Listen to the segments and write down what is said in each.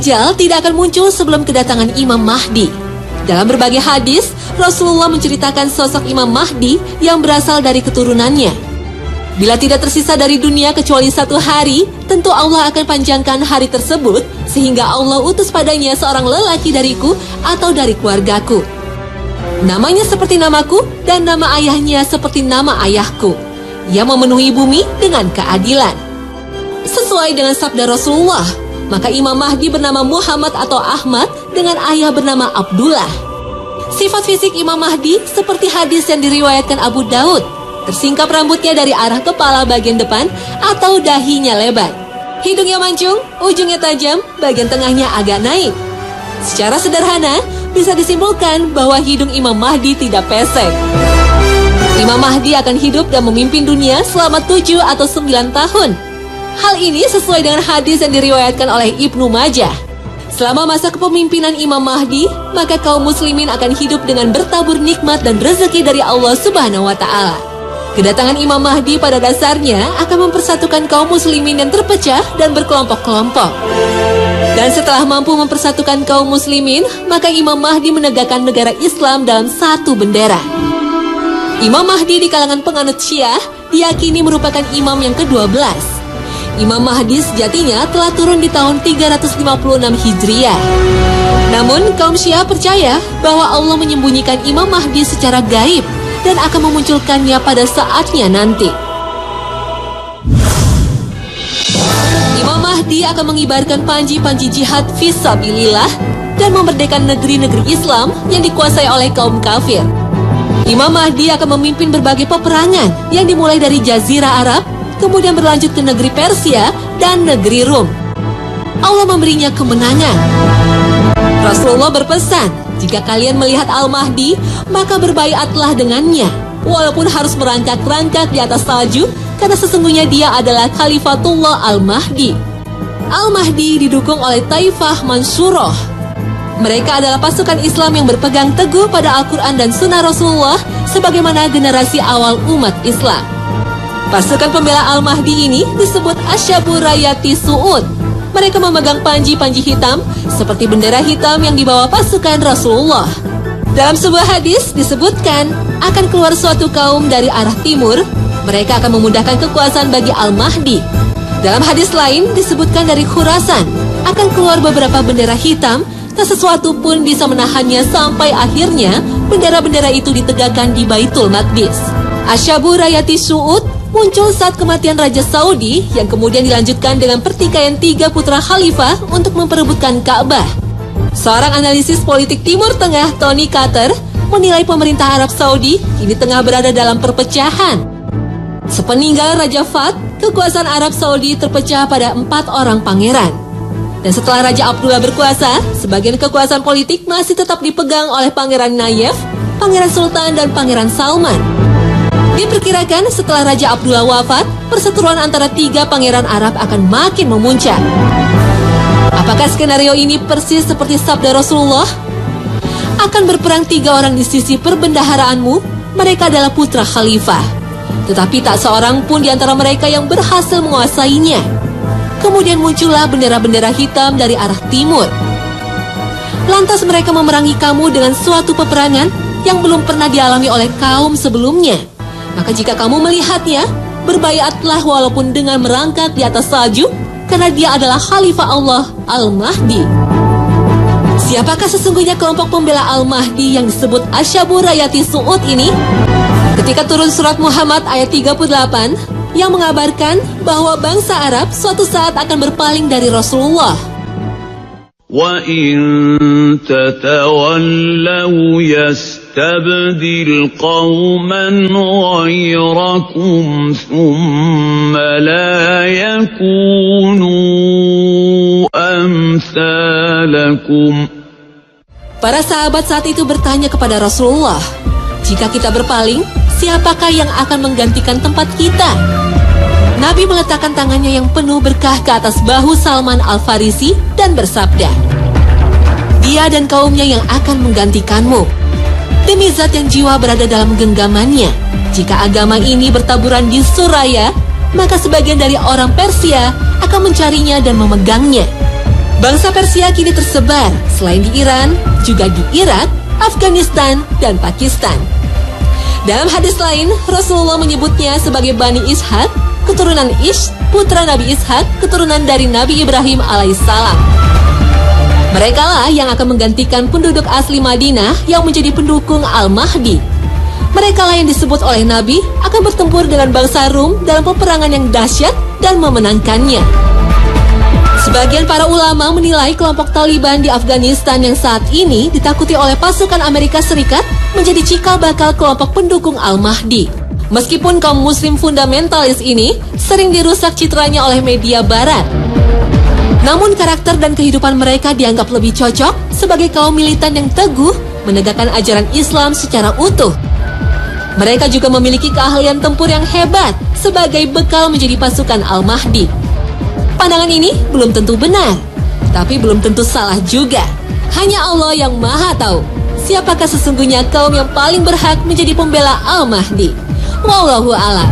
Dajjal tidak akan muncul sebelum kedatangan Imam Mahdi. Dalam berbagai hadis, Rasulullah menceritakan sosok Imam Mahdi yang berasal dari keturunannya. Bila tidak tersisa dari dunia kecuali 1 hari, tentu Allah akan panjangkan hari tersebut sehingga Allah utus padanya seorang lelaki dariku atau dari keluargaku. Namanya seperti namaku dan nama ayahnya seperti nama ayahku. Ia memenuhi bumi dengan keadilan. Sesuai dengan sabda Rasulullah, maka Imam Mahdi bernama Muhammad atau Ahmad dengan ayah bernama Abdullah. Sifat fisik Imam Mahdi seperti hadis yang diriwayatkan Abu Daud. Tersingkap rambutnya dari arah kepala bagian depan atau dahinya lebar. Hidungnya mancung, ujungnya tajam, bagian tengahnya agak naik. Secara sederhana, bisa disimpulkan bahwa hidung Imam Mahdi tidak pesek. Imam Mahdi akan hidup dan memimpin dunia selama 7 atau 9 tahun. Hal ini sesuai dengan hadis yang diriwayatkan oleh Ibnu Majah. Selama masa kepemimpinan Imam Mahdi, maka kaum muslimin akan hidup dengan bertabur nikmat dan rezeki dari Allah Subhanahu wa Ta'ala. Kedatangan Imam Mahdi pada dasarnya akan mempersatukan kaum muslimin yang terpecah dan berkelompok-kelompok. Dan setelah mampu mempersatukan kaum muslimin, maka Imam Mahdi menegakkan negara Islam dalam satu bendera. Imam Mahdi di kalangan penganut Syiah diyakini merupakan imam yang ke-12. Imam Mahdi sejatinya telah turun di tahun 356 Hijriah. Namun kaum Syiah percaya bahwa Allah menyembunyikan Imam Mahdi secara gaib dan akan memunculkannya pada saatnya nanti. Imam Mahdi akan mengibarkan panji-panji jihad fisabilillah dan memerdekakan negeri-negeri Islam yang dikuasai oleh kaum kafir. Imam Mahdi akan memimpin berbagai peperangan yang dimulai dari Jazirah Arab, kemudian berlanjut ke negeri Persia dan negeri Rum. Allah memberinya kemenangan. Rasulullah berpesan, jika kalian melihat Al-Mahdi, maka berbaiatlah dengannya, walaupun harus merangkak-rangkak di atas salju, karena sesungguhnya dia adalah Khalifatullah Al-Mahdi. Al-Mahdi didukung oleh Taifah Mansuroh. Mereka adalah pasukan Islam yang berpegang teguh pada Al-Quran dan Sunnah Rasulullah sebagaimana generasi awal umat Islam. Pasukan pembela Al-Mahdi ini disebut Ashabur Rayati Su'ud. Mereka memegang panji-panji hitam seperti bendera hitam yang dibawa pasukan Rasulullah. Dalam sebuah hadis disebutkan akan keluar suatu kaum dari arah timur. Mereka akan memudahkan kekuasaan bagi Al-Mahdi. Dalam hadis lain disebutkan dari Khurasan akan keluar beberapa bendera hitam. Tak sesuatu pun bisa menahannya sampai akhirnya bendera-bendera itu ditegakkan di Baitul Maqdis. Ashabur Rayati Su'ud muncul saat kematian Raja Saudi yang kemudian dilanjutkan dengan pertikaian 3 putra khalifah untuk memperebutkan Ka'bah. Seorang analisis politik Timur Tengah, Tony Carter, menilai pemerintah Arab Saudi kini tengah berada dalam perpecahan. Sepeninggal Raja Fahd, kekuasaan Arab Saudi terpecah pada 4 orang pangeran. Dan setelah Raja Abdullah berkuasa, sebagian kekuasaan politik masih tetap dipegang oleh Pangeran Nayef, Pangeran Sultan, dan Pangeran Salman. Diperkirakan setelah Raja Abdullah wafat, perseteruan antara 3 pangeran Arab akan makin memuncak. Apakah skenario ini persis seperti sabda Rasulullah? Akan berperang 3 orang di sisi perbendaharaanmu, mereka adalah putra khalifah. Tetapi tak seorang pun di antara mereka yang berhasil menguasainya. Kemudian muncullah bendera-bendera hitam dari arah timur. Lantas mereka memerangi kamu dengan suatu peperangan yang belum pernah dialami oleh kaum sebelumnya. Maka jika kamu melihatnya, berbaiatlah walaupun dengan merangkak di atas salju, karena dia adalah Khalifah Allah, Al-Mahdi. Siapakah sesungguhnya kelompok pembela Al-Mahdi yang disebut Ashabur Rayati Su'ud ini? Ketika turun surat Muhammad ayat 38, yang mengabarkan bahwa bangsa Arab suatu saat akan berpaling dari Rasulullah. Wa in tatawallaw yastabdil qauman ghayrakum thumma la yakunu amsalakum. Para sahabat saat itu bertanya kepada Rasulullah, jika kita berpaling, siapakah yang akan menggantikan tempat kita? Nabi meletakkan tangannya yang penuh berkah ke atas bahu Salman Al-Farisi dan bersabda, dia dan kaumnya yang akan menggantikanmu. Demi zat yang jiwa berada dalam genggamannya, jika agama ini bertaburan di Suraya, maka sebagian dari orang Persia akan mencarinya dan memegangnya. Bangsa Persia kini tersebar selain di Iran, juga di Irak, Afghanistan, dan Pakistan. Dalam hadis lain, Rasulullah menyebutnya sebagai Bani Ishaq, keturunan Ish, putra Nabi Ishaq, keturunan dari Nabi Ibrahim alaihissalam. Mereka lah yang akan menggantikan penduduk asli Madinah yang menjadi pendukung Al-Mahdi. Mereka lah yang disebut oleh Nabi akan bertempur dengan bangsa Rum dalam peperangan yang dahsyat dan memenangkannya. Sebagian para ulama menilai kelompok Taliban di Afghanistan yang saat ini ditakuti oleh pasukan Amerika Serikat menjadi cikal bakal kelompok pendukung Al-Mahdi. Meskipun kaum muslim fundamentalis ini sering dirusak citranya oleh media barat, namun karakter dan kehidupan mereka dianggap lebih cocok sebagai kaum militan yang teguh menegakkan ajaran Islam secara utuh. Mereka juga memiliki keahlian tempur yang hebat sebagai bekal menjadi pasukan Al-Mahdi. Pandangan ini belum tentu benar, tapi belum tentu salah juga. Hanya Allah yang Maha Tahu siapakah sesungguhnya kaum yang paling berhak menjadi pembela Al-Mahdi. Wallahu a'lam.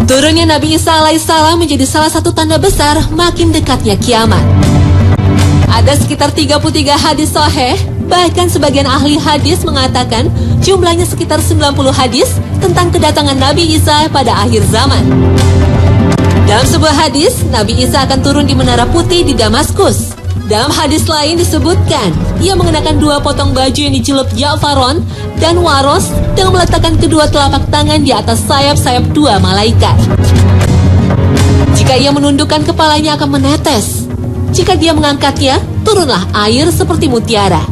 Turunnya Nabi Isa alaihissalam menjadi salah satu tanda besar makin dekatnya kiamat. Ada sekitar 33 hadis sahih, bahkan sebagian ahli hadis mengatakan jumlahnya sekitar 90 hadis tentang kedatangan Nabi Isa pada akhir zaman. Dalam sebuah hadis, Nabi Isa akan turun di Menara Putih di Damaskus. Dalam hadis lain disebutkan, ia mengenakan 2 potong baju yang dicelup Ja'faron dan Waros dengan meletakkan kedua telapak tangan di atas sayap-sayap 2 malaikat. Jika ia menundukkan kepalanya akan menetes. Jika dia mengangkatnya, turunlah air seperti mutiara.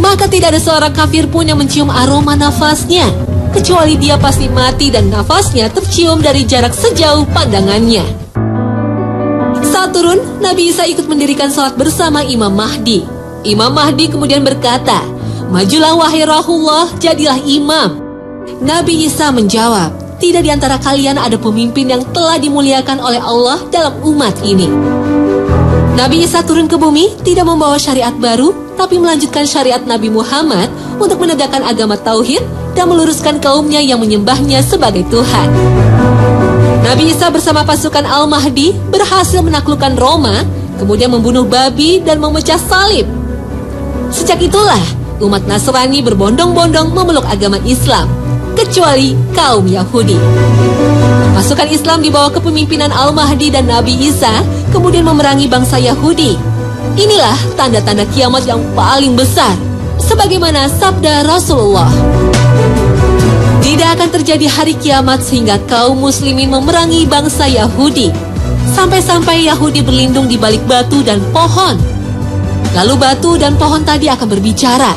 Maka tidak ada seorang kafir pun yang mencium aroma nafasnya, kecuali dia pasti mati dan nafasnya tercium dari jarak sejauh pandangannya. Saat turun, Nabi Isa ikut mendirikan salat bersama Imam Mahdi. Imam Mahdi kemudian berkata, "Majulah wahai Rasulullah, jadilah imam." Nabi Isa menjawab, "Tidak di antara kalian ada pemimpin yang telah dimuliakan oleh Allah dalam umat ini." Nabi Isa turun ke bumi tidak membawa syariat baru, tapi melanjutkan syariat Nabi Muhammad untuk menegakkan agama tauhid dan meluruskan kaumnya yang menyembahnya sebagai Tuhan. Nabi Isa bersama pasukan Al-Mahdi berhasil menaklukkan Roma, kemudian membunuh babi dan memecah salib. Sejak itulah umat Nasrani berbondong-bondong memeluk agama Islam, kecuali kaum Yahudi. Pasukan Islam di bawah kepemimpinan Al-Mahdi dan Nabi Isa kemudian memerangi bangsa Yahudi. Inilah tanda-tanda kiamat yang paling besar, sebagaimana sabda Rasulullah. Tidak akan terjadi hari kiamat sehingga kaum muslimin memerangi bangsa Yahudi, sampai-sampai Yahudi berlindung di balik batu dan pohon. Lalu batu dan pohon tadi akan berbicara,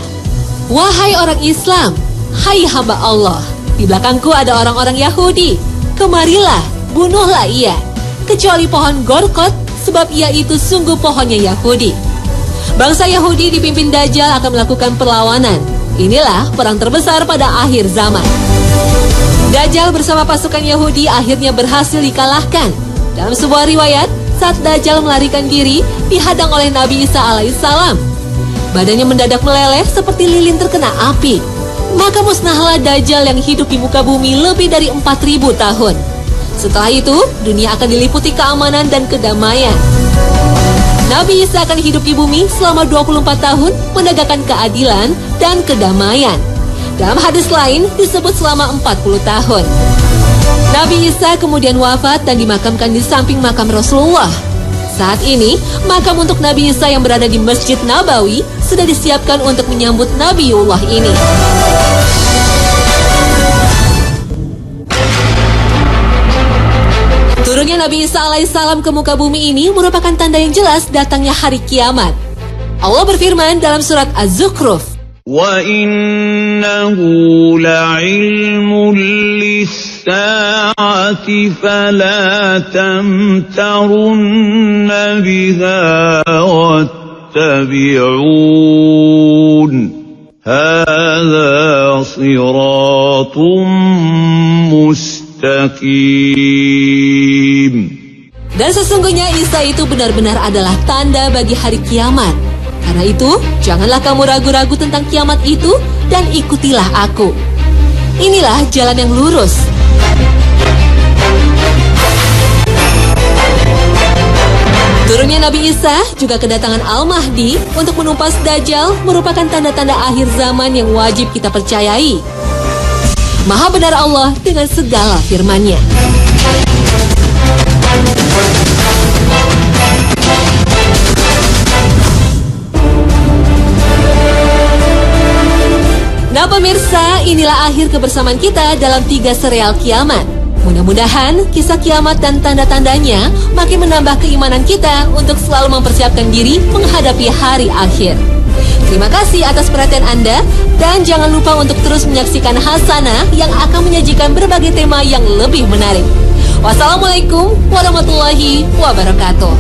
"Wahai orang Islam, hai hamba Allah, di belakangku ada orang-orang Yahudi. Kemarilah, bunuhlah ia, kecuali pohon Gorkot, sebab ia itu sungguh pohonnya Yahudi." Bangsa Yahudi dipimpin Dajjal akan melakukan perlawanan. Inilah perang terbesar pada akhir zaman. Dajjal bersama pasukan Yahudi akhirnya berhasil dikalahkan. Dalam sebuah riwayat, saat Dajjal melarikan diri, dihadang oleh Nabi Isa alaihissalam. Badannya mendadak meleleh seperti lilin terkena api. Maka musnahlah Dajjal yang hidup di muka bumi lebih dari 4.000 tahun. Setelah itu, dunia akan diliputi keamanan dan kedamaian. Nabi Isa akan hidup di bumi selama 24 tahun menegakkan keadilan dan kedamaian. Dalam hadis lain disebut selama 40 tahun. Nabi Isa kemudian wafat dan dimakamkan di samping makam Rasulullah. Saat ini, makam untuk Nabi Isa yang berada di Masjid Nabawi sudah disiapkan untuk menyambut Nabiullah ini. Turunnya Nabi Isa alaihissalam ke muka bumi ini merupakan tanda yang jelas datangnya hari kiamat. Allah berfirman dalam surat Az-Zukhruf, وَإِنَّهُ لَعِلْمٌ لِلسَّاعَةِ فَلَا تَمْتَرُنَّ بِهَا وَاتَّبِعُونِ هَذَا صِرَاطٌ مُسْتَقِيمٌ. Dan sesungguhnya Isa itu benar-benar adalah tanda bagi hari kiamat. Karena itu, janganlah kamu ragu-ragu tentang kiamat itu dan ikutilah aku. Inilah jalan yang lurus. Turunnya Nabi Isa, juga kedatangan Al-Mahdi untuk menumpas Dajjal merupakan tanda-tanda akhir zaman yang wajib kita percayai. Maha benar Allah dengan segala firman-Nya. Nah pemirsa, inilah akhir kebersamaan kita dalam 3 serial kiamat. Mudah-mudahan kisah kiamat dan tanda-tandanya makin menambah keimanan kita untuk selalu mempersiapkan diri menghadapi hari akhir. Terima kasih atas perhatian Anda dan jangan lupa untuk terus menyaksikan Hasanah yang akan menyajikan berbagai tema yang lebih menarik. Wassalamualaikum warahmatullahi wabarakatuh.